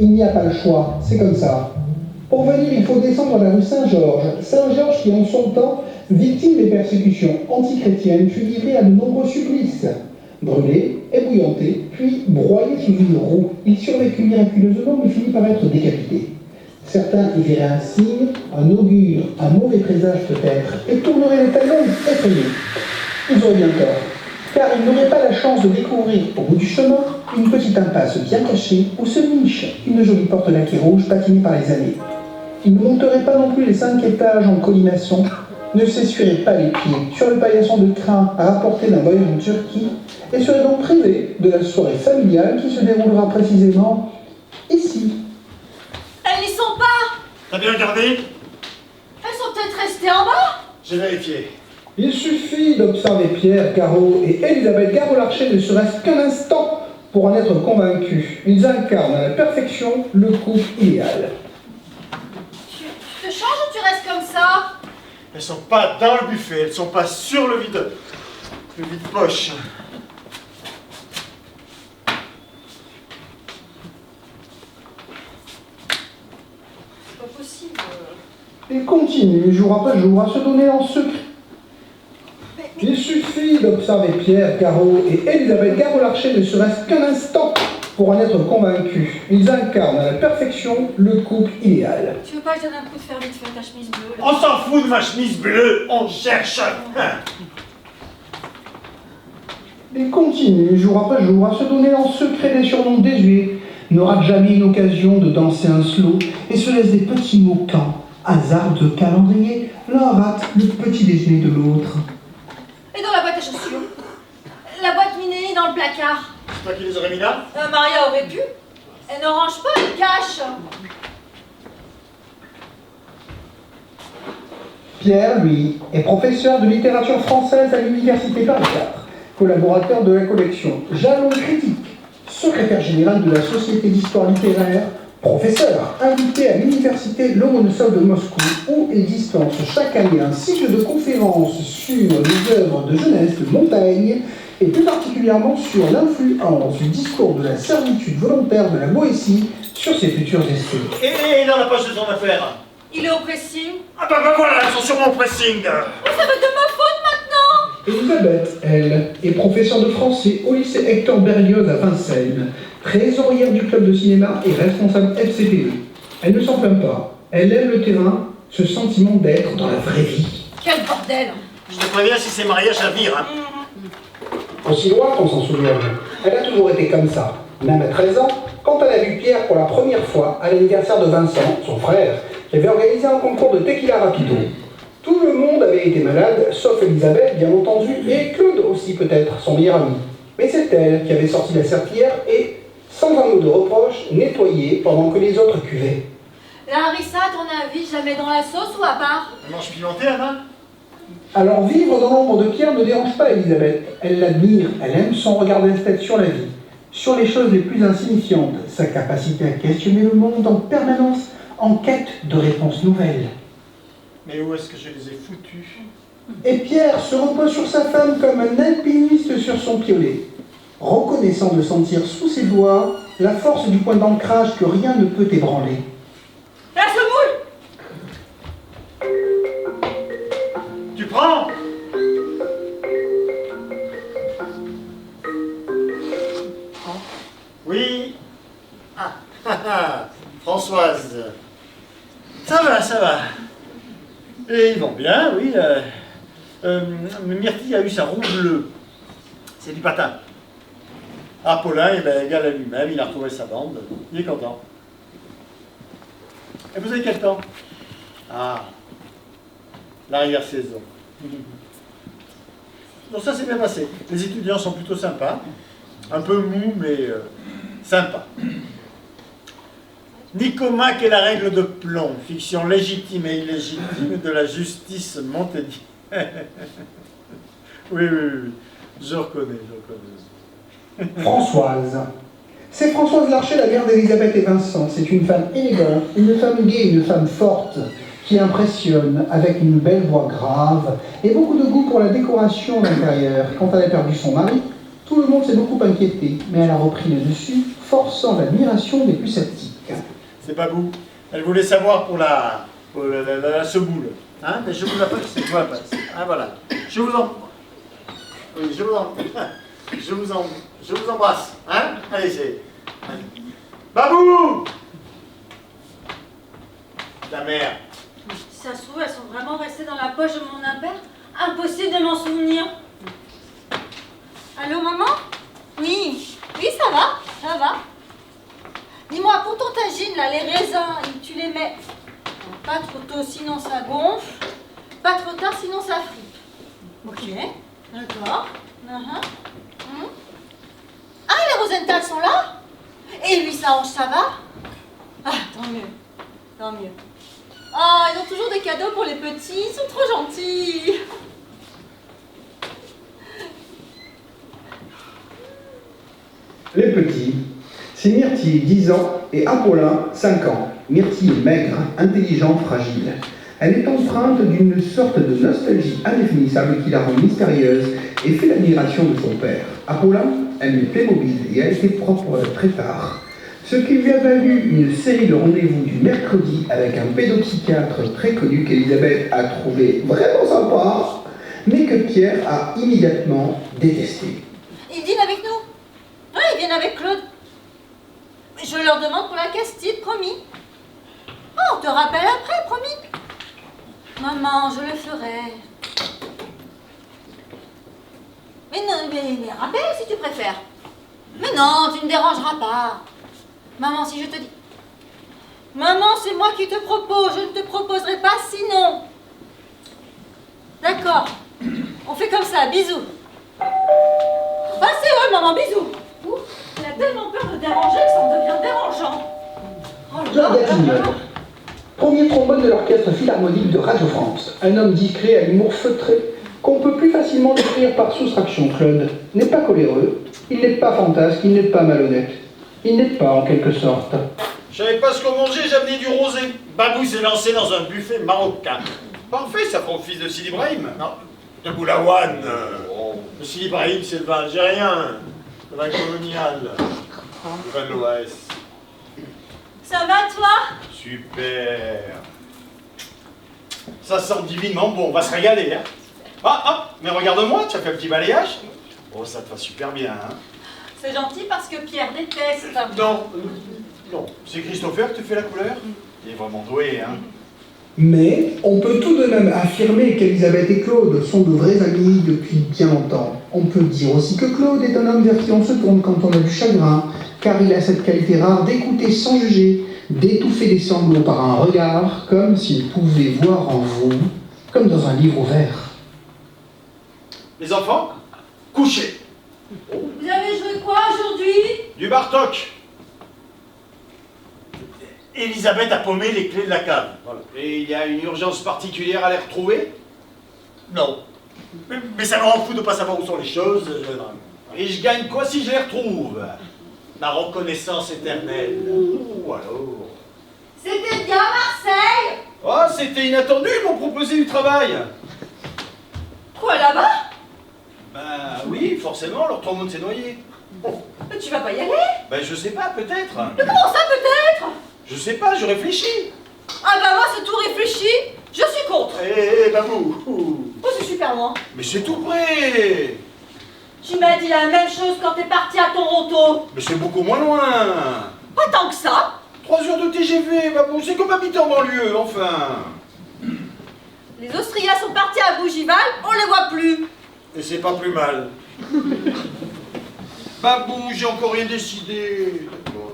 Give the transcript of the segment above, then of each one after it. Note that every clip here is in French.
Il n'y a pas le choix, c'est comme ça. Pour venir, il faut descendre la rue Saint-Georges. Saint-Georges qui, en son temps, victime des persécutions antichrétiennes, fut livré à de nombreux supplices. Brûlé, ébouillanté, puis broyé sous une roue, il survécut miraculeusement mais finit par être décapité. Certains y verraient un signe, un augure, un mauvais présage peut-être, et tourneraient les talons effrayés. Ils auraient bien tort, car ils n'auraient pas la chance de découvrir, au bout du chemin, une petite impasse bien cachée où se niche une jolie porte laquée rouge patinée par les années. Ils ne monteraient pas non plus les 5 étages en colimaçon, ne s'essuieraient pas les pieds sur le paillasson de crin rapporté d'un voyage en Turquie, et seraient donc privés de la soirée familiale qui se déroulera précisément ici. Elles n'y sont pas! T'as bien regardé? Elles sont peut-être restées en bas? J'ai vérifié. Il suffit d'observer Pierre Garot et Elisabeth Garot-Larcher ne serait-ce qu'un instant pour en être convaincus. Ils incarnent à la perfection le couple idéal. Tu te changes ou tu restes comme ça? Elles sont pas dans le buffet, elles sont pas sur le vide-poche. C'est pas possible. Ils continuent jour après jour à se donner en secret. Il suffit d'observer Pierre Garot et Elisabeth Garot-Larcher ne serait-ce qu'un instant pour en être convaincus. Ils incarnent à la perfection le couple idéal. Tu veux pas que je donne un coup de fer vite fait ta chemise bleue là? On s'en fout de ma chemise bleue, on cherche. Ils continuent jour après jour à se donner en secret des surnoms désuets, ne ratent jamais une occasion de danser un slow et se laissent des petits mots quand, hasard de calendrier, l'un rate le petit déjeuner de l'autre. Et dans la boîte à chaussures? La boîte Minéi dans le placard? C'est toi qui les aurais mis là? Maria aurait pu. Elle ne range pas, elle cache. Pierre, lui, est professeur de littérature française à l'Université Paris 4, collaborateur de la collection Jalon Critique, secrétaire général de la Société d'histoire littéraire, professeur invité à l'Université Lomonosov de Moscou, où il dispense chaque année un cycle de conférences sur les œuvres de jeunesse de Montaigne, et plus particulièrement sur l'influence du discours de la servitude volontaire de la Boétie sur ses futurs essais. Et dans la poche de son affaire? Il est au pressing. Ah bah voilà, elles sont sur mon pressing. Oh, ça va être de ma faute maintenant. Elisabeth, elle, est professeure de français au lycée Hector Berlioz à Vincennes, trésorière du club de cinéma et responsable FCPE. Elle ne s'en plaint pas. Elle aime le terrain, ce sentiment d'être dans la vraie vie. Quel bordel. Je te préviens si c'est mariage à vire. Aussi loin qu'on s'en souvient. Elle a toujours été comme ça. Même à 13 ans, quand elle a vu Pierre pour la première fois à l'anniversaire de Vincent, son frère, qui avait organisé un concours de tequila rapido. Tout le monde avait été malade, sauf Elisabeth, bien entendu, et Claude aussi peut-être, son meilleur ami. Mais c'est elle qui avait sorti la serpillière et, sans un mot de reproche, nettoyé pendant que les autres cuvaient. La harissa, à ton avis, je la mets dans la sauce ou à part? Elle mange pimenté, Anna? Alors vivre dans l'ombre de Pierre ne dérange pas Elisabeth. Elle l'admire, elle aime son regard d'esthète sur la vie, sur les choses les plus insignifiantes, sa capacité à questionner le monde en permanence, en quête de réponses nouvelles. Mais où est-ce que je les ai foutus? Et Pierre se repose sur sa femme comme un alpiniste sur son piolet, reconnaissant de sentir sous ses doigts la force du point d'ancrage que rien ne peut ébranler. Là, ce moule. Tu prends? Oui. Ah, Françoise. Ça va, ça va. Et ils vont bien, oui. Myrtille a eu sa roue bleue. C'est du patin. Ah, Paulin, eh ben, égal à lui-même, il a retrouvé sa bande. Il est content. Et vous avez quel temps? Ah, l'arrière-saison. Donc ça s'est bien passé. Les étudiants sont plutôt sympas. Un peu mous, mais sympas. Nicomaque et la règle de plomb, fiction légitime et illégitime de la justice Montaigne. Oui, je reconnais. Françoise. C'est Françoise Larcher, la mère d'Elisabeth et Vincent. C'est une femme élégante, une femme gaie, une femme forte, qui impressionne avec une belle voix grave et beaucoup de goût pour la décoration d'intérieur. Quand elle a perdu son mari, tout le monde s'est beaucoup inquiété, mais elle a repris le dessus, forçant l'admiration des plus sceptiques. c'est Babou. Elle voulait savoir pour la semoule. Hein? Mais je vous la passe, je vous la passe. Ah, voilà. Je vous en... Oui, je vous embrasse. Hein? Allez, c'est... Babou! La mère. Si ça se trouve, elles sont vraiment restées dans la poche de mon impair. Impossible de m'en souvenir. Allô, maman? Oui. Oui, ça va. Dis-moi, pour ton tagine, là, les raisins, tu les mets pas trop tôt, sinon ça gonfle. Pas trop tard, sinon ça fripe. Ok, d'accord. Ah, les Rosenthal sont là? Et lui, ça va? Ah, tant mieux. Ah, ils ont toujours des cadeaux pour les petits, ils sont trop gentils. Les petits, c'est Myrtille, 10 ans, et Apollin, 5 ans. Myrtille est maigre, intelligente, fragile. Elle est empreinte d'une sorte de nostalgie indéfinissable qui la rend mystérieuse et fait l'admiration de son père. Apollin aime les Playmobil et a été propre très tard. Ce qui lui a valu une série de rendez-vous du mercredi avec un pédopsychiatre très connu qu'Elisabeth a trouvé vraiment sympa, mais que Pierre a immédiatement détesté. Ils dînent avec nous? Oui, ils viennent avec Claude. Je leur demande pour la castide, promis. Oh, on te rappelle après, promis. Maman, je le ferai. Mais rappelle si tu préfères. Mais non, tu ne dérangeras pas. Maman, si je te dis... Maman, c'est moi qui te propose, je ne te proposerai pas sinon. D'accord. On fait comme ça, bisous. Ah, c'est eux, maman, bisous. Ouf, il a tellement peur de déranger que ça en devient dérangeant. Oh là Claude là là Gatignol, là. premier trombone de l'orchestre philharmonique de Radio France. Un homme discret à l'humour feutré qu'on peut plus facilement décrire par soustraction. Claude n'est pas coléreux, il n'est pas fantasque, il n'est pas malhonnête. Il n'est pas en quelque sorte. Je savais pas ce qu'on mangeait, j'ai amené du rosé. Babou s'est lancé dans un buffet marocain. Parfait, ça prend le fils de Sidi Ibrahim. Non, de Boulawan. Le Sidi Ibrahim, c'est le vin algérien, le vin colonial, le vin de l'Ouest. Ça va, toi? Super. Ça sent divinement bon, on va se régaler. Hein. Ah, mais regarde-moi, tu as fait un petit balayage. Oh, ça te va super bien. Hein. C'est gentil parce que Pierre déteste. Non, c'est Christopher qui te fait la couleur. Il est vraiment doué, hein. Mais on peut tout de même affirmer qu'Elisabeth et Claude sont de vrais amis depuis bien longtemps. On peut dire aussi que Claude est un homme vers qui on se tourne quand on a du chagrin, car il a cette qualité rare d'écouter sans juger, d'étouffer des sanglots par un regard, comme s'il pouvait voir en vous, comme dans un livre ouvert. Les enfants, couchez. Vous avez joué quoi aujourd'hui? Du Bartok. Elisabeth a paumé les clés de la cave. Voilà. Et il y a une urgence particulière à les retrouver? Non. Mais ça me rend fou de ne pas savoir où sont les choses. Et je gagne quoi si je les retrouve? Ma reconnaissance éternelle. Ou alors... C'était bien Marseille? Oh, c'était inattendu, ils m'ont proposé du travail. Quoi, là-bas? Bah oui, forcément, leur trombone s'est noyé. Mais tu vas pas y aller? Ben je sais pas, peut-être. Mais comment ça, peut-être? Je sais pas, je réfléchis. Ah bah moi, c'est tout réfléchi. Je suis contre. Hé, Babou. Oh, c'est super loin. Mais c'est tout près. Tu m'as dit la même chose quand t'es parti à Toronto. Mais c'est beaucoup moins loin. Pas tant que ça. 3 heures de TGV, babou, c'est comme habiter en banlieue, enfin. Les Austrias sont partis à Bougival, on les voit plus. Et c'est pas plus mal. Babou, j'ai encore rien décidé. D'accord.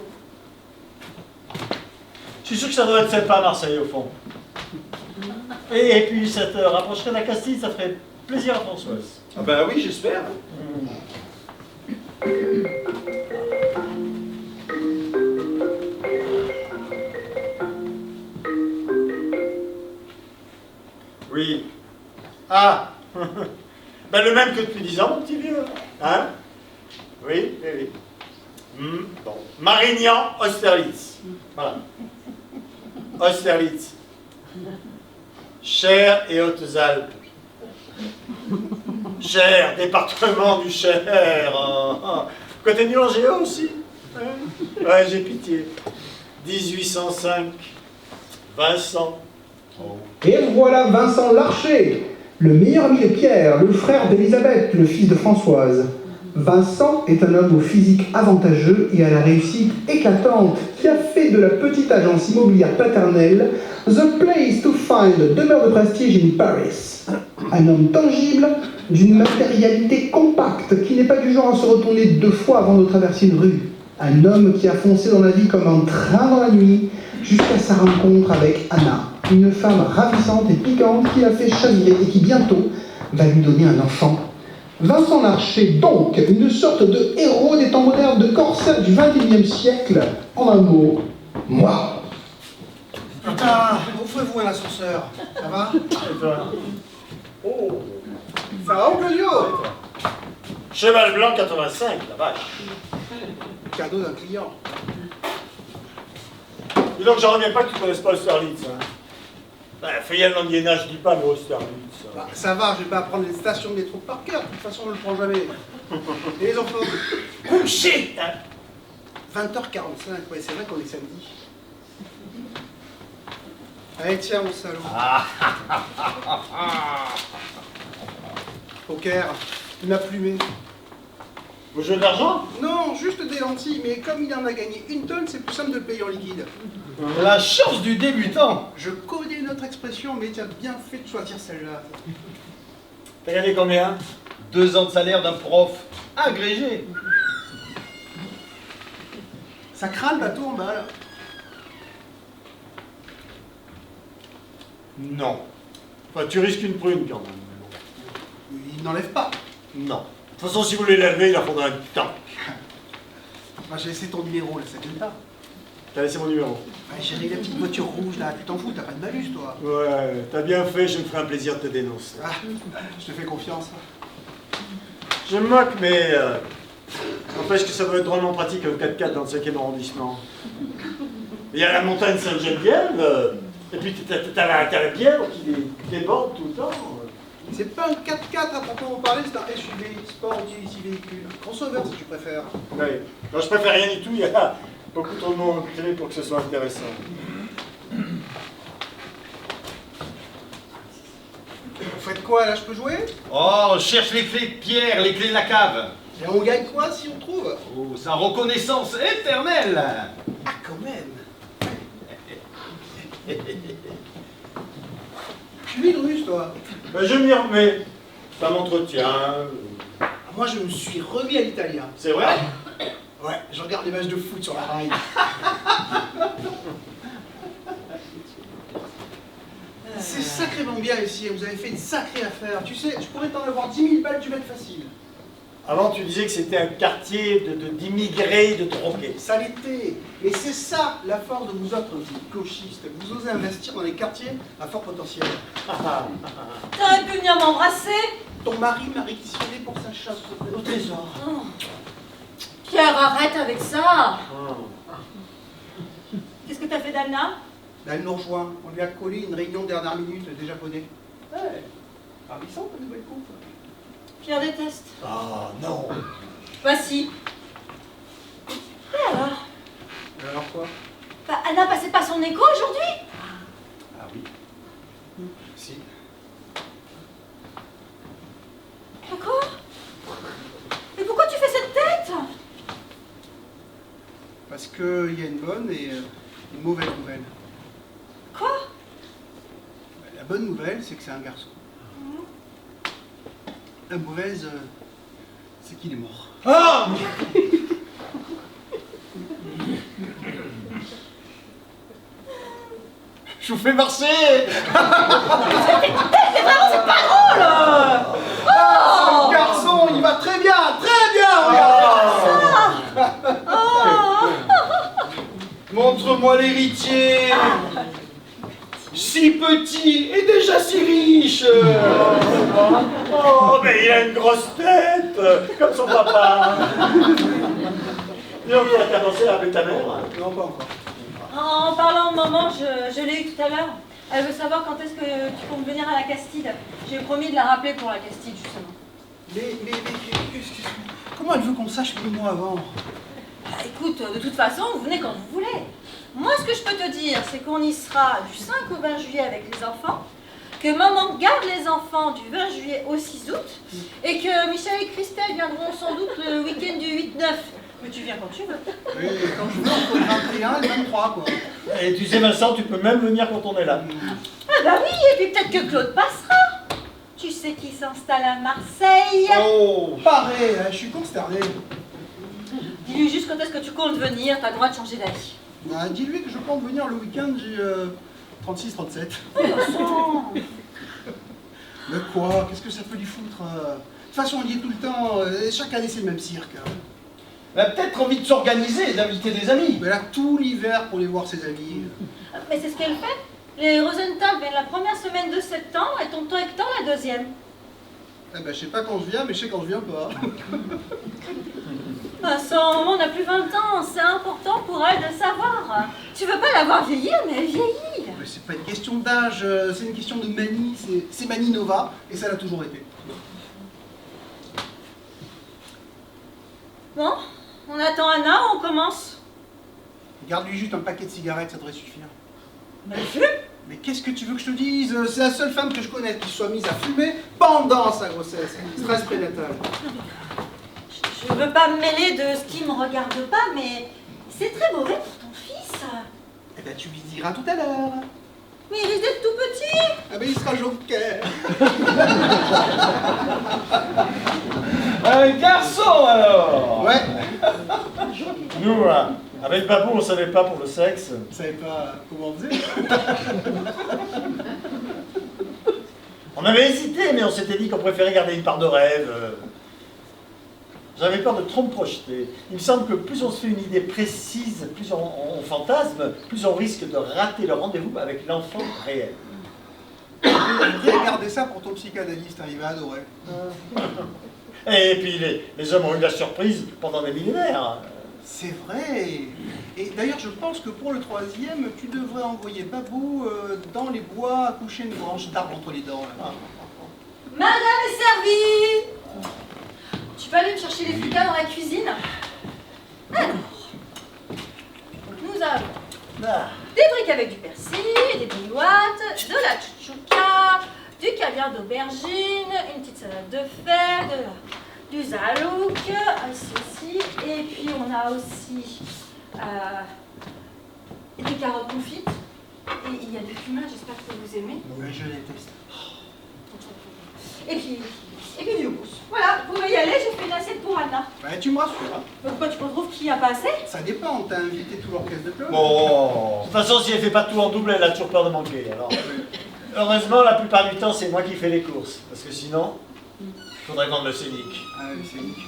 Je suis sûr que ça doit être sympa à Marseille, au fond. Et puis, ça te rapprocherait de la Castille, ça ferait plaisir à Françoise. Ah bah oui, j'espère. Oui. Ah. Ben le même que depuis 10 ans, mon petit vieux. Hein? Oui, oui, oui. Bon. Marignan, Austerlitz. Voilà. Austerlitz. Cher et Hautes-Alpes. Cher, département du Cher. Côté nul en géo aussi. Ouais, j'ai pitié. 1805. Vincent. Oh. Et voilà Vincent Larcher, le meilleur ami de Pierre, le frère d'Élisabeth, le fils de Françoise. Vincent est un homme au physique avantageux et à la réussite éclatante qui a fait de la petite agence immobilière paternelle The Place to Find, demeure de prestige in Paris. Un homme tangible, d'une matérialité compacte, qui n'est pas du genre à se retourner 2 fois avant de traverser une rue. Un homme qui a foncé dans la vie comme un train dans la nuit, jusqu'à sa rencontre avec Anna, une femme ravissante et piquante qui l'a fait chavirer et qui bientôt va lui donner un enfant. Vincent Larcher, donc, une sorte de héros des temps modernes, de corsaire du XXIe siècle. En un mot, moi. Putain, offrez-vous un ascenseur. Ça va? Et toi? Oh. Ça va, oncle Lio? Cheval blanc 85, la vache. Cadeau d'un client. Dis donc, j'en reviens pas que tu connaisses pas Austerlitz. Hein. Feuillet Landiena, je dis pas, mais Austerlitz. Bah, ça va, je vais pas apprendre les stations de métro par cœur. De toute façon, on ne le prend jamais. Et les enfants? Couché 20h45, ouais, c'est vrai qu'on est samedi. Allez, tiens, mon salaud. Poker, il m'a plumé. Au jeu d'argent? Non, juste des lentilles, mais comme il en a gagné 1 tonne, c'est plus simple de le payer en liquide. La chance du débutant. Je connais une autre expression, mais tu as bien fait de choisir celle-là. T'as gagné combien? 2 ans de salaire d'un prof agrégé. Ça craint le bateau en balle. Non. Enfin, tu risques une prune quand même. Il n'enlève pas. Non. De toute façon, si vous voulez l'élever, il en faudra du temps. Moi, j'ai laissé ton numéro, là, ça t'aime pas. T'as laissé mon numéro? Ouais, j'ai réglé la petite voiture rouge, là, tu t'en fous, t'as pas de malus, toi. Ouais, t'as bien fait, je me ferai un plaisir de te dénoncer. Ah, je te fais confiance. Je me moque, mais... n'empêche que ça doit être drôlement pratique, le 4x4 dans le 5e arrondissement. Il y a la montagne Sainte-Geneviève, et puis t'as la bière qui déborde tout le temps. C'est pas un 4x4 à proprement parler, c'est un SUV, sport utility véhicule. Crossover, si tu préfères. Oui. Non, je préfère rien du tout, il y a beaucoup trop de mots clés pour que ce soit intéressant. Vous faites quoi, là, je peux jouer? Oh, cherche les clés de Pierre, les clés de la cave. Et on gagne quoi, si on trouve? Oh, sa reconnaissance éternelle. Ah, quand même. Tu lis le russe, toi? Ben, je m'y remets. Ça m'entretient. Moi, je me suis remis à l'italien. C'est vrai? Ouais, je regarde les matchs de foot sur la rail. C'est sacrément bien ici, vous avez fait une sacrée affaire. Tu sais, je pourrais t'en avoir 10 000 balles du mètre facile. Avant, tu disais que c'était un quartier d'immigrés, de drogués. Ça l'était. Mais c'est ça la force de vous autres, vous gauchistes. Vous osez investir dans les quartiers à fort potentiel. T'aurais pu venir m'embrasser? Ton mari m'a réquisitionné pour sa chasse au trésor. Oh. Pierre, arrête avec ça. Qu'est-ce que t'as fait d'Anna? Là, elle nous rejoint. On lui a collé une réunion de dernière minute des Japonais. Ouais, ravissant comme nouvelle coupe. Pierre déteste. Ah, non. Bah si. Et alors? Alors quoi? Bah Anna passait pas son écho aujourd'hui? Ah oui. Si. D'accord. Mais pourquoi tu fais cette tête? Parce qu'il y a une bonne et une mauvaise nouvelle. Quoi? La bonne nouvelle, c'est que c'est un garçon. La mauvaise, c'est qu'il est mort. Ah. Je vous fais marcher. Mais vraiment, c'est pas drôle! Le garçon, il va très bien, regarde. Montre-moi l'héritier. Si petit et déjà si riche. Oh, mais il a une grosse tête, comme son papa. Dis donc, t'as pensé à appeler ta mère? Non, pas encore. En parlant de maman, je l'ai eu tout à l'heure. Elle veut savoir quand est-ce que tu comptes venir à la Castide. J'ai promis de la rappeler pour la Castide, justement. Mais, excuse-moi, comment elle veut qu'on sache 2 mois avant? Bah écoute, de toute façon, vous venez quand vous voulez. Moi, ce que je peux te dire, c'est qu'on y sera du 5 au 20 juillet avec les enfants, que maman garde les enfants du 20 juillet au 6 août, et que Michel et Christelle viendront sans doute le week-end du 8-9. Mais tu viens quand tu veux. Oui, quand je veux, entre le 21 et le 23, quoi. Et tu sais, Vincent, tu peux même venir quand on est là. Ah bah oui, et puis peut-être que Claude passera. Tu sais qu'il s'installe à Marseille. Oh! Pareil, je suis consterné. Dis-lui juste quand est-ce que tu comptes venir, t'as le droit de changer d'avis. Bah, dis-lui que je compte venir le week-end du 36-37. Oh, Vincent. Mais quoi? Qu'est-ce que ça peut lui foutre? De toute façon, on y est tout le temps. Chaque année, c'est le même cirque. Elle a peut-être envie de s'organiser et d'inviter des amis. Mais là, tout l'hiver pour aller voir ses amis. Mais c'est ce qu'elle fait. Les Rosenthal viennent la première semaine de septembre et tonton Hector la deuxième. Eh ben, je sais pas quand je viens, mais je sais quand je viens pas. Vincent, on n'a plus 20 ans, c'est important pour elle de le savoir. Tu veux pas la voir vieillir, mais elle vieillit. Mais c'est pas une question d'âge, c'est une question de manie. C'est Manie Nova, et ça l'a toujours été. Bon, on attend Anna ou on commence? Garde-lui juste un paquet de cigarettes, ça devrait suffire. Mais elle fume. Mais qu'est-ce que tu veux que je te dise? C'est la seule femme que je connaisse qui soit mise à fumer pendant sa grossesse. Stress prénatal. Je veux pas me mêler de ce qui me regarde pas, mais c'est très mauvais pour ton fils. Eh ben, tu lui diras tout à l'heure. Mais il risque d'être tout petit. Ah ben, il sera joker. Un garçon alors! Ouais. Nous, avec Babou, on savait pas pour le sexe. Vous savez pas comment on faisait? On avait hésité, mais on s'était dit qu'on préférait garder une part de rêve. J'avais peur de trop me projeter. Il me semble que plus on se fait une idée précise, plus on fantasme, plus on risque de rater le rendez-vous avec l'enfant réel. Regardez ça pour ton psychanalyste, hein, il va adorer. Et puis les hommes ont eu la surprise pendant des millénaires. C'est vrai. Et d'ailleurs, je pense que pour le troisième, tu devrais envoyer Babou dans les bois accoucher une branche d'arbre entre les dents. Là. Madame est servie. Tu peux aller me chercher les flics dans la cuisine? Alors, nous avons des briques avec du persil, des bouillottes, de la tchouka, du caviar d'aubergine, une petite salade de fèves, du zalouk, ceci, et puis on a aussi des carottes confites, et il y a du cumin, j'espère que vous aimez. Ouais, je déteste. Et puis du houmous. Voilà, vous pouvez y aller, j'ai fait une assiette pour Anna. Ouais, tu me rassures. Hein. Pourquoi tu trouves qu'il n'y a pas assez? Ça dépend, t'as invité tout l'orchestre de Claude. Bon, de toute façon, si elle fait pas tout en double, elle a toujours peur de manquer. Alors, heureusement, la plupart du temps, c'est moi qui fais les courses. Parce que sinon, il faudrait vendre le scénic. Ah oui, c'est unique.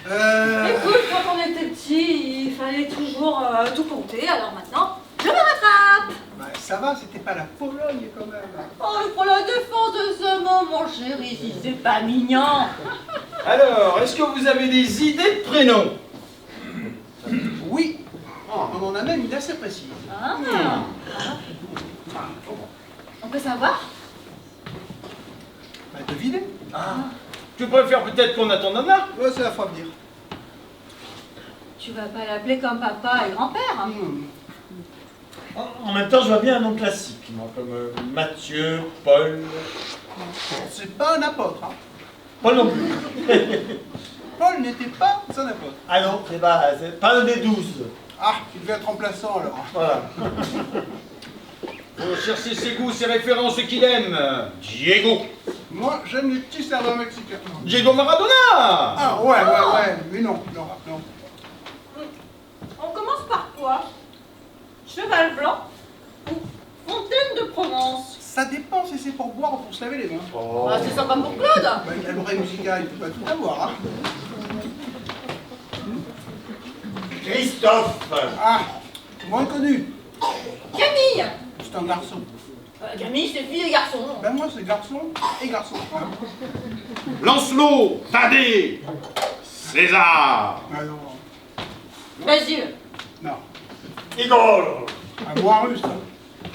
Écoute, quand on était petit, il fallait toujours tout compter, alors maintenant, je me rattrape. Bah, ça va, c'était pas la Pologne quand même. Oh, pour la défense de ce mot, mon chéri, si c'est pas mignon. Alors, est-ce que vous avez des idées de prénoms? Oui, on en a même une assez précise. Ah. On peut savoir? Bah, devinez. Tu préfères peut-être qu'on attende Anna? Ouais, c'est la fois venir. Tu vas pas l'appeler comme papa et grand-père, hein? En même temps, je vois bien un nom classique, moi, comme Mathieu, Paul. C'est pas un apôtre. Hein. Paul non plus. Paul n'était pas un apôtre. Ah non, c'est pas un des 12. Ah, il devait être remplaçant alors. Voilà. Faut chercher ses goûts, ses références, ce qu'il aime. Diego. Moi, j'aime les petits serveurs mexicains. Diego Maradona. Ah, ouais, mais non. On commence par quoi? Cheval blanc ou fontaine de Provence? Ça dépend si c'est pour boire ou pour se laver les mains. Oh. Ah, c'est sympa pour Claude. Bah, il a l'oreille musicale, il peut pas tout avoir. Hein. Christophe. Ah, moins connu. Camille. C'est un garçon. Camille, c'est fille et garçon. Ben moi, c'est garçon et garçon. Hein. Lancelot. Thaddée. César. Ah non. Basile. Non. Igor. Un bois russe. Hein.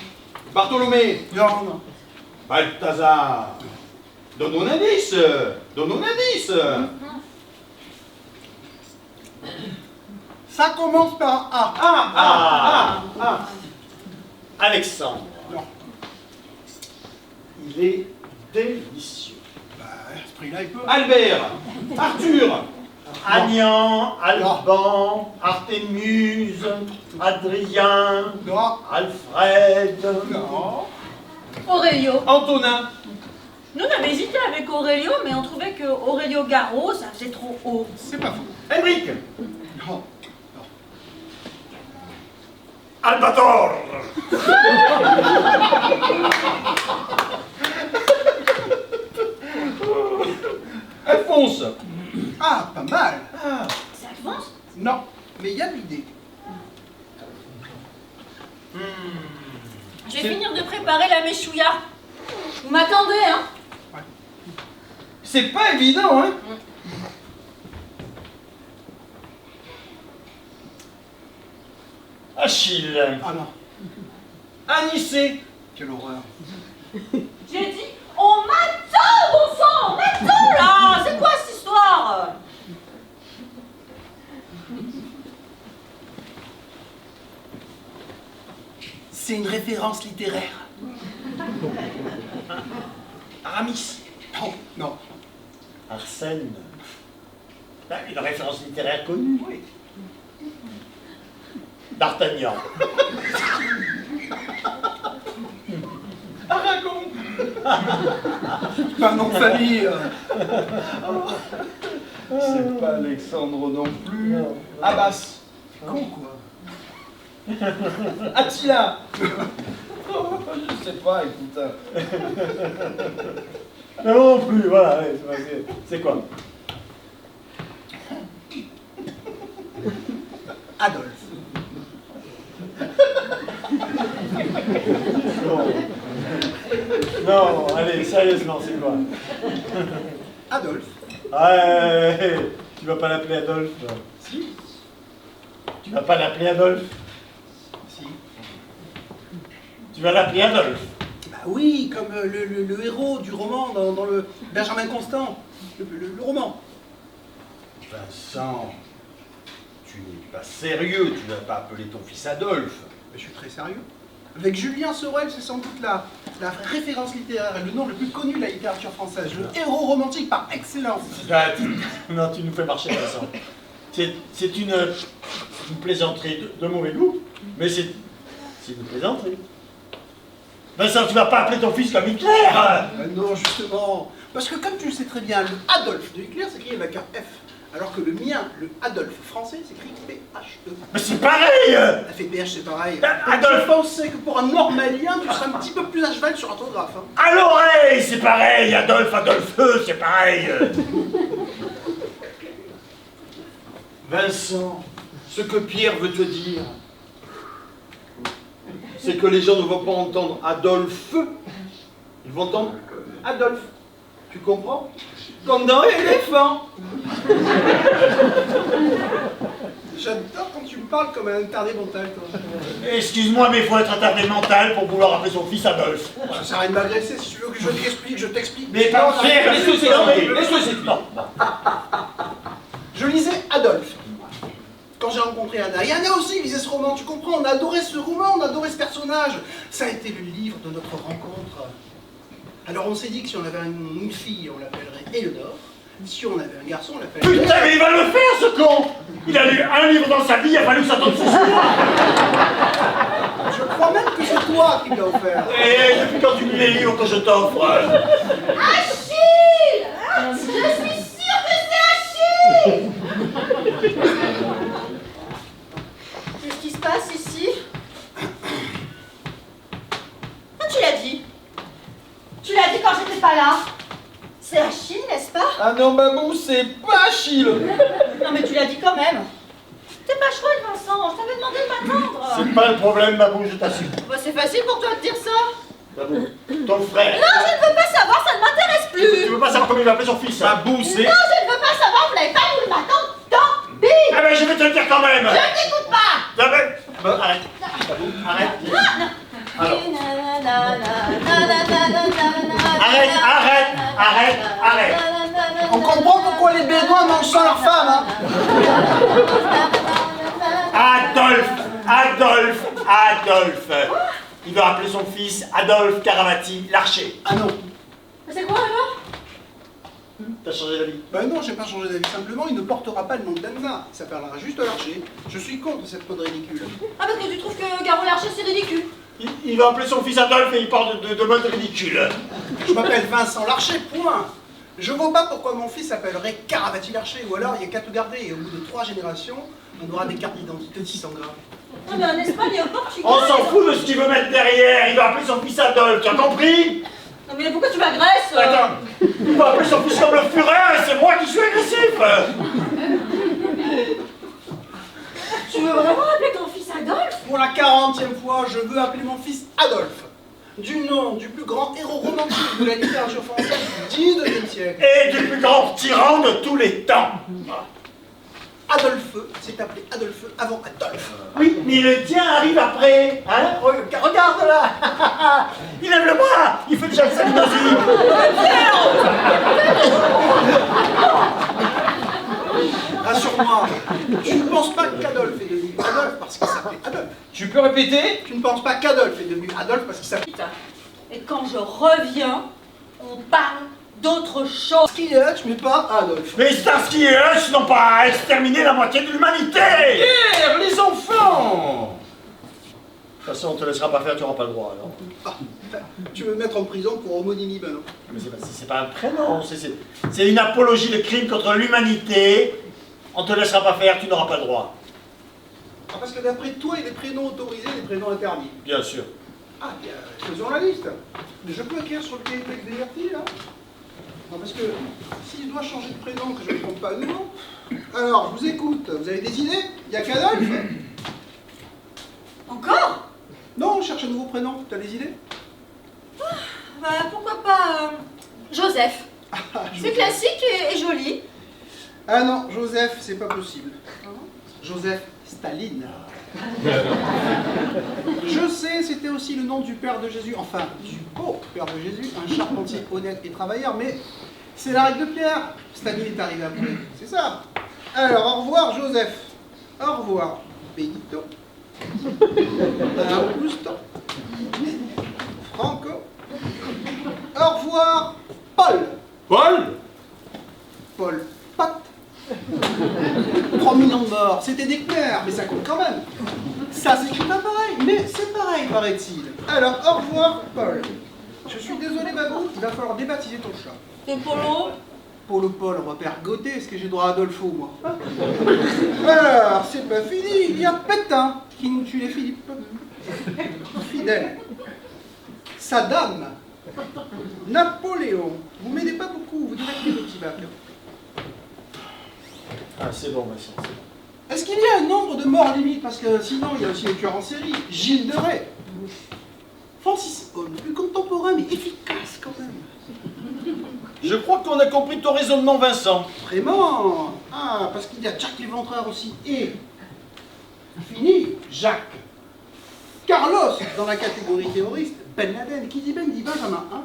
Bartholomé. Non. Balthazar. Donne-nous un indice. Donne-nous un indice. Ça commence par A. Ah. Alexandre. Non. Il est délicieux. Bah, à ce prix-là, il peut. Albert, Arthur, Agnan, Alban, Artémuse, Adrien, Non. Alfred. Non. Aurélio. Antonin, Nous, on avait hésité avec Aurélio, mais on trouvait que Aurélio Garot, ça faisait trop haut. C'est pas faux. Henrik, Non. Albator. Alphonse. Ah, pas mal. C'est Alphonse? Non. Mais il y a de l'idée. Je vais finir de préparer la méchouilla. Vous m'attendez, hein? C'est pas évident, hein? Achille, Ah non. Anicet, Quelle horreur. J'ai dit, on m'attend, bon sang! On m'attend, là! C'est quoi cette histoire? C'est une référence littéraire. Aramis, Non. Non. Arsène. Ben, une référence littéraire connue. Oui. D'Artagnan. Aragon, Pas un nom de famille. c'est pas Alexandre non plus. Abbas, Con, quoi. Attila. Je sais pas, écoute. Non plus, voilà. C'est quoi? Adolphe. Non, allez, sérieusement, c'est quoi? Adolphe. Ouais, tu vas pas l'appeler Adolphe, toi. Si. Tu vas pas l'appeler Adolphe. Si. Tu vas l'appeler Adolphe. Bah oui, comme le héros du roman dans le Benjamin Constant. Le roman. Vincent, tu n'es pas sérieux, tu n'as pas appelé ton fils Adolphe. Mais je suis très sérieux. Avec Julien Sorel, c'est sans doute la référence littéraire et le nom le plus connu de la littérature française. Le héros romantique par excellence. Non, tu nous fais marcher, Vincent. C'est une plaisanterie de mauvais goût, mais c'est une plaisanterie. Vincent, tu vas pas appeler ton fils comme Hitler. Non, justement. Parce que comme tu le sais très bien, le Adolphe de Hitler s'écrit avec un F. Alors que le mien, le Adolphe français, s'écrit P-H-E. Mais c'est pareil. La fait PH, c'est pareil. Adolphe. Je pensais que pour un normalien, tu serais un petit peu plus à cheval sur orthographe. Hein. À l'oreille, c'est pareil. Adolphe, Adolpheux, c'est pareil. Vincent, ce que Pierre veut te dire, c'est que les gens ne vont pas entendre Adolphe, ils vont entendre Adolphe. Tu comprends? Comme dans éléphant. J'adore quand tu me parles comme un tardé mental, toi. Excuse-moi, mais il faut être attardé mental pour vouloir appeler son fils Adolphe. Ça sert à rien de m'agresser. Si tu veux que je t'explique, je t'explique. Mais Non, pas Pierre, laisse-le Non, s'expliquer, mais- laisse-le s'expliquer. Non. Je lisais Adolphe. Quand j'ai rencontré Anna. Et Anna aussi lisait ce roman, tu comprends? On a adoré ce roman, on a adoré ce personnage. Ça a été le livre de notre rencontre. Alors on s'est dit que si on avait une fille, on l'appellerait Éléonore. Si on avait un garçon, on l'appellerait... Putain, mais il va le faire, ce con. Il a lu un livre dans sa vie, il a fallu s'attendre 6 mois. Je crois même que c'est toi qui me l'as offert. Et depuis quand tu lis les livres que je t'offre? Achille! Je suis sûre que c'est Achille! Qu'est-ce qui se passe ici? Ah, tu l'as dit. Tu l'as dit quand j'étais pas là. C'est Achille, n'est-ce pas? Ah non, Babou, c'est pas Achille. Non, mais tu l'as dit quand même. T'es pas chouette, Vincent. Je t'avais demandé de m'attendre. C'est pas le problème, Babou, je t'assure. Bah, c'est facile pour toi de dire ça. Babou, ton frère. Non, je ne veux pas savoir, ça ne m'intéresse Tu plus. veux pas savoir comment il va appeler son fils? Babou, c'est... Non, je ne veux pas savoir, vous n'avez pas voulu m'attendre. Tant pis. Ah ben, je vais te le dire quand même. Je ne t'écoute pas. Ah ben, bon, arrête. Babou, arrête. Alors. Arrête. On comprend pourquoi les Bédouins mangent sans leur femme, hein. Adolphe. il va appeler son fils Adolphe Caravati Larcher. Ah non. C'est quoi alors? T'as changé d'avis? Ben non, j'ai pas changé d'avis. Simplement, il ne portera pas le nom d'Anna. Il s'appellera juste Larcher. Je suis contre cette mode ridicule. Ah, parce que tu trouves que Garo Larcher c'est ridicule? Il va appeler son fils Adolphe et il parle de mode ridicule. Je m'appelle Vincent Larcher, point. Je vois pas pourquoi mon fils s'appellerait Caravati Larcher. Ou alors, il n'y a qu'à tout garder. Et au bout de 3 générations, on aura des cartes d'identité de 600 grammes. Ah, mais en Espagne et au Portugal. On s'en fout de ce qu'il veut mettre derrière. Il va appeler son fils Adolphe, tu as compris? Non, mais pourquoi tu m'agresses? Attends, il va appeler son fils comme le Führer et c'est moi qui suis agressif. Tu veux vraiment appeler ton fils Adolphe? Pour la 40e fois, je veux appeler mon fils Adolphe. Du nom du plus grand héros romantique de la littérature française du 19e siècle. Et du plus grand tyran de tous les temps. Adolphe s'est appelé Adolphe avant Adolphe. Oui, mais le tien arrive après. Hein? Regarde là. Il lève le bras. Il fait déjà le salut nazi. Rassure-moi, tu ne penses pas qu'Adolphe est devenu Adolphe parce qu'il s'appelait Adolphe. Tu peux répéter? Tu ne penses pas qu'Adolphe est devenu Adolphe parce qu'il s'appelait... Putain. Et quand je reviens, on parle d'autre chose. Skillet, mais pas Adolphe. Les Starsky et Hutch n'ont pas exterminé la moitié de l'humanité. Pierre, les enfants! De toute façon, on te laissera pas faire, tu n'auras pas le droit alors. Ah, tu veux me mettre en prison pour homonymie maintenant? Mais c'est pas un prénom, c'est une apologie de crime contre l'humanité. On te laissera pas faire, tu n'auras pas le droit. Ah, parce que d'après toi, il y a des prénoms autorisés et des prénoms interdits. Bien sûr. Ah, bien, faisons la liste. Je peux écrire sur le cahier de texte diverti, là? Non, parce que si je dois changer de prénom, que je ne trompe pas de nom... Alors, je vous écoute. Vous avez des idées? Il n'y a qu'Adolphe? Encore? Non, on cherche un nouveau prénom. Tu as des idées? Bah, pourquoi pas Joseph. Ah, C'est classique et joli. Ah non, Joseph, c'est pas possible. Joseph Staline. Je sais, c'était aussi le nom du père de Jésus, enfin, du beau père de Jésus, un charpentier honnête et travailleur, mais c'est la règle de Pierre. Staline est arrivé après, c'est ça. Alors, au revoir Joseph. Au revoir Benito. Augusto. Franco. Au revoir Paul. Paul? Paul Pat. 3 millions de morts, c'était des clercs, mais ça compte quand même. Ça s'écrit pas pareil, mais c'est pareil, paraît-il. Alors, au revoir, Paul. Je suis désolé, Babou, il va falloir débaptiser ton chat. Et Polo? Pour Paul, on va faire Gauthier, est-ce que j'ai droit à Adolfo, moi? Alors, c'est pas fini, il y a Pétain qui nous tue les Philippe. Fidèle. Saddam. Napoléon. Vous m'aidez pas beaucoup, vous directez le petit bac. Ah, c'est bon, Vincent, c'est bon. Est-ce qu'il y a un nombre de morts limite? Parce que sinon, il y a aussi les tueurs en série. Gilles de Rais. Francis Holm, plus contemporain, mais efficace quand même. Je crois qu'on a compris ton raisonnement, Vincent. Vraiment? Ah, parce qu'il y a Jack l'Éventreur aussi. Et, fini, Jacques. Carlos, dans la catégorie terroriste. Ben Laden. Qui dit Ben dit Benjamin. Hein?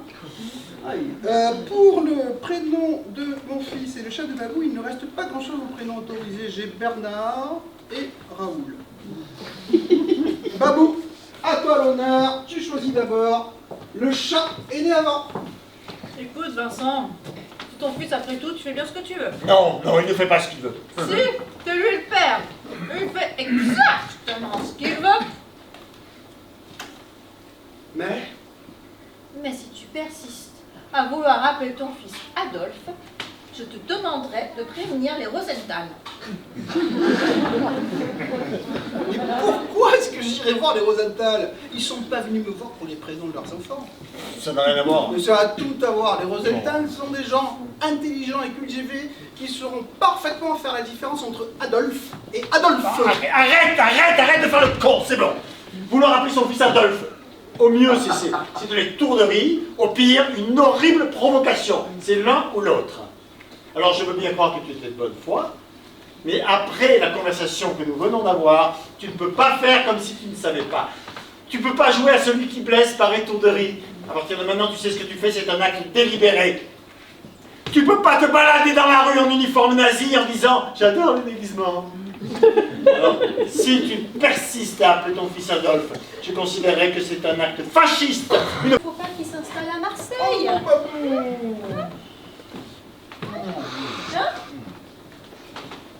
Pour le prénom de mon fils et le chat de Babou, il ne reste pas grand-chose au prénom autorisé. J'ai Bernard et Raoul. Babou, à toi l'honneur. Tu choisis d'abord. Le chat est né avant. Écoute, Vincent, c'est ton fils après tout, tu fais bien ce que tu veux. Non, non, il ne fait pas ce qu'il veut. Si, c'est lui le père. Il fait exactement ce qu'il veut. Mais si tu persistes à vouloir appeler ton fils Adolphe, je te demanderai de prévenir les Rosenthal. Mais pourquoi est-ce que j'irai voir les Rosenthal? Ils sont pas venus me voir pour les prénoms de leurs enfants. Ça n'a rien à voir. Mais ça a tout à voir. Les Rosenthal sont des gens intelligents et cultivés qui sauront parfaitement faire la différence entre Adolphe et Adolphe. Arrête de faire le con, c'est bon. Vouloir appeler son fils Adolphe, au mieux c'est de l'étourderie, au pire une horrible provocation. C'est l'un ou l'autre. Alors je veux bien croire que tu étais de bonne foi, mais après la conversation que nous venons d'avoir, tu ne peux pas faire comme si tu ne savais pas. Tu ne peux pas jouer à celui qui blesse par étourderie. À partir de maintenant, tu sais ce que tu fais, c'est un acte délibéré. Tu peux pas te balader dans la rue en uniforme nazi en disant « J'adore le déguisement ». Alors, si tu persistes à appeler ton fils Adolphe, je considérerais que c'est un acte fasciste. Il ne faut pas qu'il s'installe à Marseille. Hein?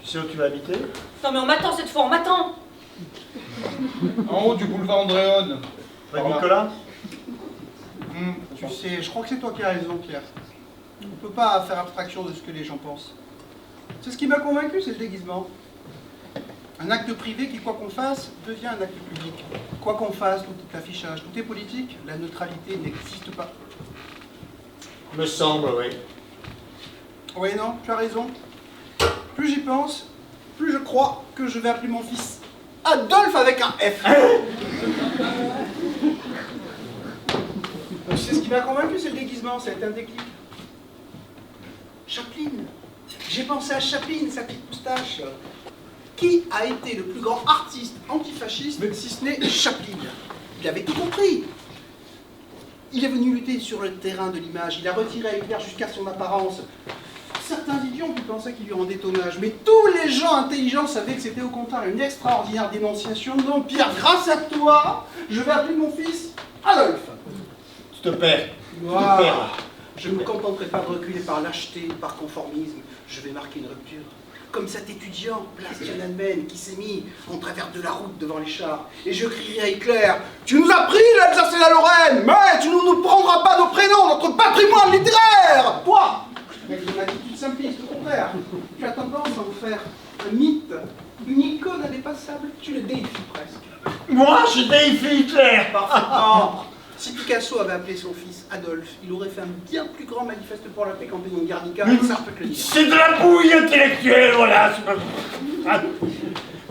Tu sais où tu vas habiter? Non mais on m'attend cette fois, on m'attend. En haut du boulevard Andréone. Près de Nicolas? Tu sais, je crois que c'est toi qui as raison, Pierre. On ne peut pas faire abstraction de ce que les gens pensent. C'est ce qui m'a convaincu, c'est le déguisement. Un acte privé qui, quoi qu'on fasse, devient un acte public. Quoi qu'on fasse, tout est affichage, tout est politique, la neutralité n'existe pas. Me semble, oui. Oui, non, tu as raison. Plus j'y pense, plus je crois que je vais appeler mon fils Adolphe avec un F. Tu sais ce qui m'a convaincu, c'est le déguisement, ça a été un déclic. Chaplin. J'ai pensé à Chaplin, sa petite moustache. Qui a été le plus grand artiste antifasciste, si ce n'est Chaplin? Il avait tout compris. Il est venu lutter sur le terrain de l'image, il a retiré Hitler jusqu'à son apparence. Certains idiots ont pu penser qu'il lui rendait hommage, mais tous les gens intelligents savaient que c'était au contraire une extraordinaire dénonciation. Donc Pierre, grâce à toi, je vais appeler mon fils Adolphe. Tu te perds. Wow. Tu te perds. Je ne me contenterai pas de reculer par lâcheté, par conformisme. Je vais marquer une rupture. Comme cet étudiant, place Tiananmen, qui s'est mis en travers de la route devant les chars. Et je crierai à Hitler, tu nous as pris l'Alsace et la Lorraine, mais tu ne nous prendras pas nos prénoms, notre patrimoine littéraire. Toi, avec ton attitude simpliste, au contraire, tu as tendance à en faire un mythe, une icône indépassable. Tu le déifies presque. Moi, je défie Hitler. Parfaitement. Si Picasso avait appelé son fils Adolphe, il aurait fait un bien plus grand manifeste pour la paix qu'en payant Guernica, ça je peux te le dire. C'est de la bouille intellectuelle, voilà.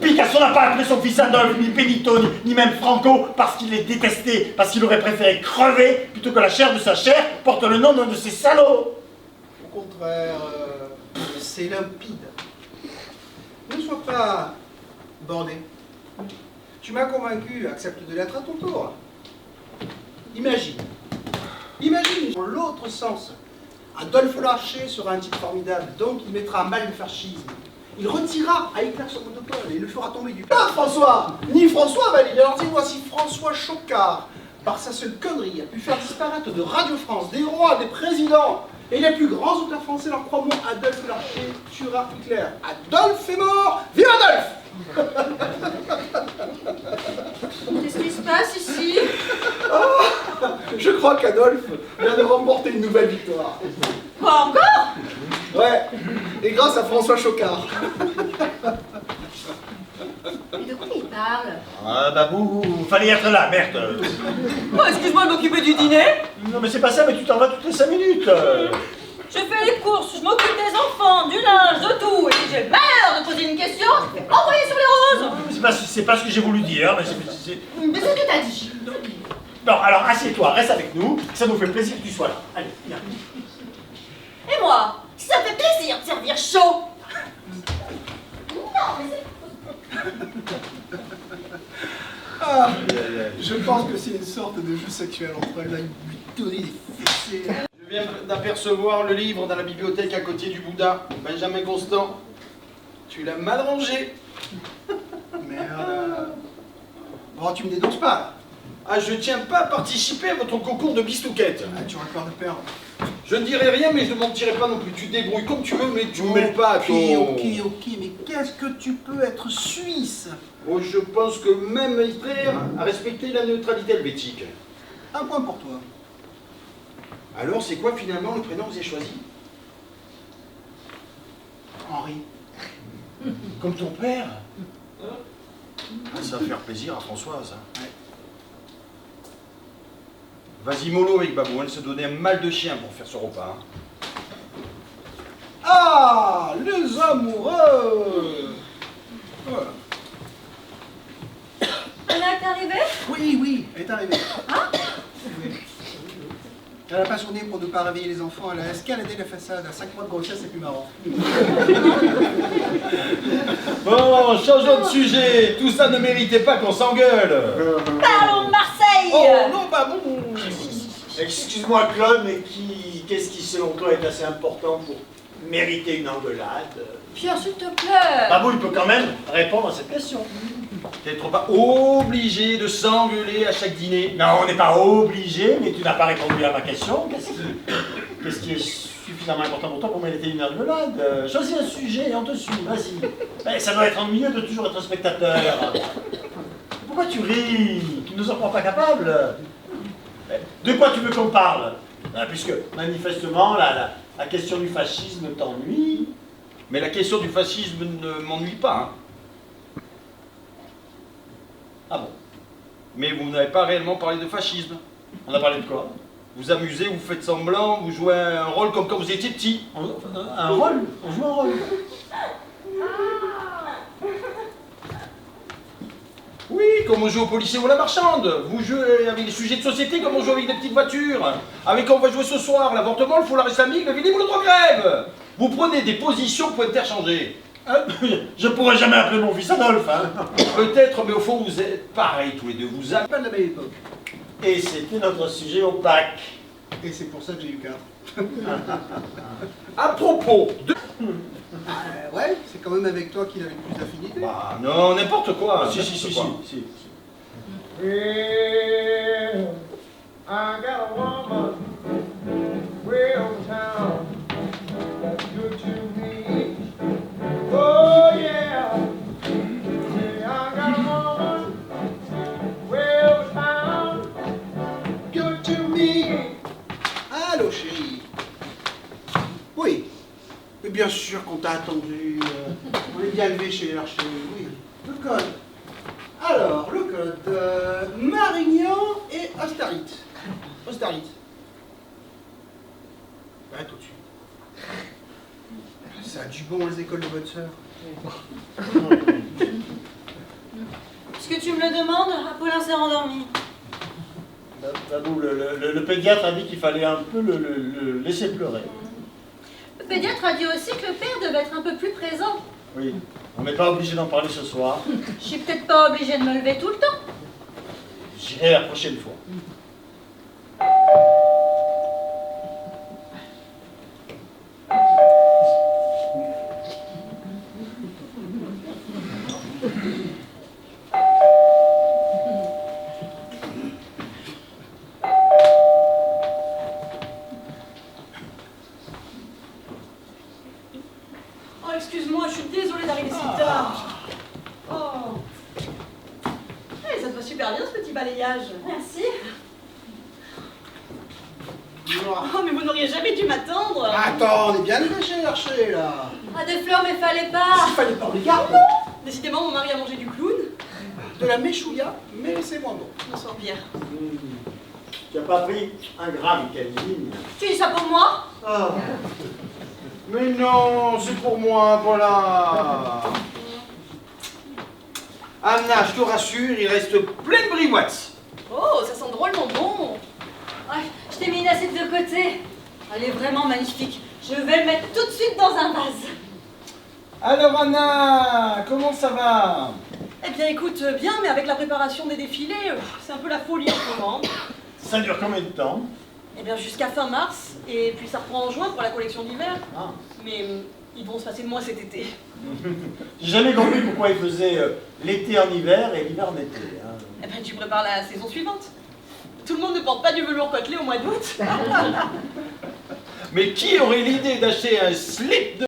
Picasso n'a pas appelé son fils Adolphe, ni Benito, ni même Franco, parce qu'il les détestait, parce qu'il aurait préféré crever plutôt que la chair de sa chair porte le nom d'un de ces salauds. Au contraire, c'est limpide. Ne sois pas bordé. Tu m'as convaincu, accepte de l'être à ton tour. Imagine, dans l'autre sens, Adolphe Larcher sera un type formidable, donc il mettra à mal le fascisme. Il retirera à Hitler son monopole et le fera tomber du pas François, ni François valide. Alors dis-moi si François Chocard, par sa seule connerie, a pu faire disparaître de Radio France des rois, des présidents et les plus grands auteurs français, alors crois-moi, Adolphe Larcher tuera Hitler. Adolphe est mort, vive Adolphe! Qu'est-ce qui se passe ici? Je crois qu'Adolphe vient de remporter une nouvelle victoire. Quoi encore? Ouais, et grâce à François Chocard. Mais de quoi il parle? Ah, Babou, fallait être là, merde. Oh, excuse-moi de m'occuper du dîner. Non, mais c'est pas ça, mais tu t'en vas toutes les 5 minutes. Je fais les courses, je m'occupe des enfants, du linge, de tout. Et si j'ai l'air de poser une question, je vais envoyer sur les roses. C'est pas ce que j'ai voulu dire, mais c'est... Mais c'est ce que t'as dit. Non, alors assieds-toi, reste avec nous, ça nous fait plaisir que tu sois là. Allez, viens. Et moi, si ça me fait plaisir de servir chaud. Non, mais c'est... Ah, je pense que c'est une sorte de jeu sexuel entre elles, là, il lui donnait des fessées. Je viens d'apercevoir le livre dans la bibliothèque à côté du Bouddha, Benjamin Constant. Tu l'as mal rangé. Merde. Bon, tu me dénonces pas, là. Ah, je tiens pas à participer à votre concours de bistouquette. Ah, tu auras peur de perdre. Je ne dirai rien, mais je ne mentirai pas non plus. Tu te débrouilles comme tu veux, mais tu me mêles pas à ton... Ok, mais qu'est-ce que tu peux être suisse? Oh, je pense que même Hitler a respecté la neutralité helvétique. Un point pour toi. Alors, c'est quoi finalement le prénom que vous avez choisi? Henri. Comme ton père? Ah, ça va faire plaisir à Françoise. Hein. Ouais. Vas-y mollo avec Babou, elle se donnait un mal de chien pour faire ce repas. Hein. Ah, les amoureux. Voilà. Elle est arrivée? Oui, elle est arrivée. Hein? Oui. Elle n'a pas journé pour ne pas réveiller les enfants, elle a escaladé la façade. À 5 mois de grossesse, c'est plus marrant. Bon, changeons de sujet. Tout ça ne méritait pas qu'on s'engueule. Parlons de Marseille. Oh non, Babou. Excuse-moi, Claude, mais qu'est-ce qui, selon toi, est assez important pour mériter une engueulade. Pierre, s'il te plaît. Babou, il peut quand même répondre à cette question. Peut-être pas obligé de s'engueuler à chaque dîner. Non, on n'est pas obligé, mais tu n'as pas répondu à ma question. Qu'est-ce qui est suffisamment important pour toi pour mériter une engueulade? Choisis un sujet et on te suit, vas-y. Mais ça doit être ennuyeux de toujours être spectateur. Pourquoi tu ris? Tu ne nous en crois pas capables? De quoi tu veux qu'on parle? Puisque manifestement la question du fascisme t'ennuie. Mais la question du fascisme ne m'ennuie pas. Hein. Ah bon? Mais vous n'avez pas réellement parlé de fascisme. On a parlé de quoi? Vous amusez, vous faites semblant, vous jouez un rôle comme quand vous étiez petit. Un rôle? On joue un rôle. Oui, comme on joue au policier ou à la marchande. Vous jouez avec des sujets de société comme on joue avec des petites voitures. Avec quand on va jouer ce soir, l'avortement, le foulard islamique, le féminisme ou le droit de grève. Vous prenez des positions pour interchanger. Je pourrais jamais appeler mon fils Adolphe, hein. Peut-être, mais au fond, vous êtes pareils tous les deux. Vous avez Pas de la belle époque. Et c'était notre sujet au bac. Et c'est pour ça que j'ai eu 4. à propos de... Ouais, c'est quand même avec toi qu'il avait le plus d'affinité. Bah non, n'importe quoi. Si. Well, I got a woman way over town that's good to me. Oh yeah, I got a woman way over town good to me. Allô, chérie. Oui. Mais bien sûr qu'on t'a attendu. On est bien levé chez l'archer. Oui. Le code. Alors, le code. Marignan et Austerlitz. Austerlitz. Bah, tout de suite. Ça a du bon, les écoles de votre sœur. Puisque tu me le demandes, Apollin s'est rendormi. Babou, le pédiatre a dit qu'il fallait un peu le laisser pleurer. Le pédiatre a dit aussi que le père devait être un peu plus présent. Oui, on n'est pas obligé d'en parler ce soir. Je suis peut-être pas obligée de me lever tout le temps. J'irai la prochaine fois. Oh, excuse-moi, je suis désolée d'arriver si tard. Oh. Eh, ça te va super bien ce petit balayage. Merci. Oh, mais vous n'auriez jamais dû m'attendre. Attends, on est bien levé chez l'archer, là. Ah, des fleurs, mais fallait pas. Il fallait pas regarder. Décidément, mon mari a mangé du clown. De la méchouilla, mais c'est moins bon. On s'en pire. Tu n'as pas pris un gramme, Calvin. Tu dis ça pour moi? Ah. Mais non, c'est pour moi, voilà. Anna, je te rassure, il reste plein de briouettes. Oh, ça sent drôlement bon. Ouais, je t'ai mis une assiette de côté. Elle est vraiment magnifique. Je vais le mettre tout de suite dans un vase. Alors Anna, comment ça va? Eh bien, écoute, bien, mais avec la préparation des défilés, c'est un peu la folie en ce moment. Ça dure combien de temps? Eh bien, jusqu'à fin mars, et puis ça reprend en juin pour la collection d'hiver. Ah. Mais ils vont se passer de moi cet été. J'ai jamais compris pourquoi ils faisaient l'été en hiver et l'hiver en été. Hein. Eh bien, tu prépares la saison suivante. Tout le monde ne porte pas du velours côtelé au mois d'août. Mais qui aurait l'idée d'acheter un slip de